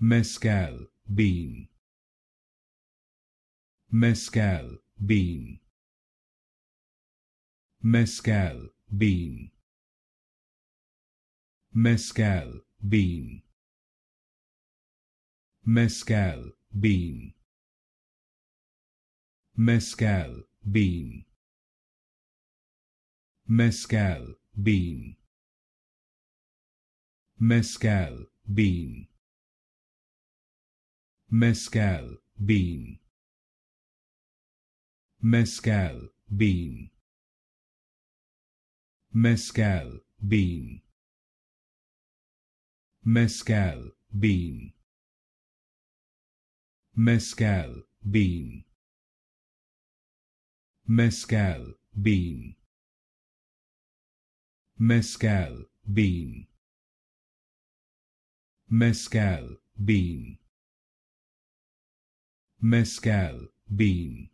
Mescal Bean. Mescal Bean. Mescal Bean. Mescal Bean. Mescal Bean. Mescal Bean. Mescal Bean. Mescal Bean. Mescal Bean. Mescal Bean. Mescal Bean. Mescal Bean. Mescal Bean. Mescal Bean. Mescal Bean. Mescal Bean. Mescal Bean.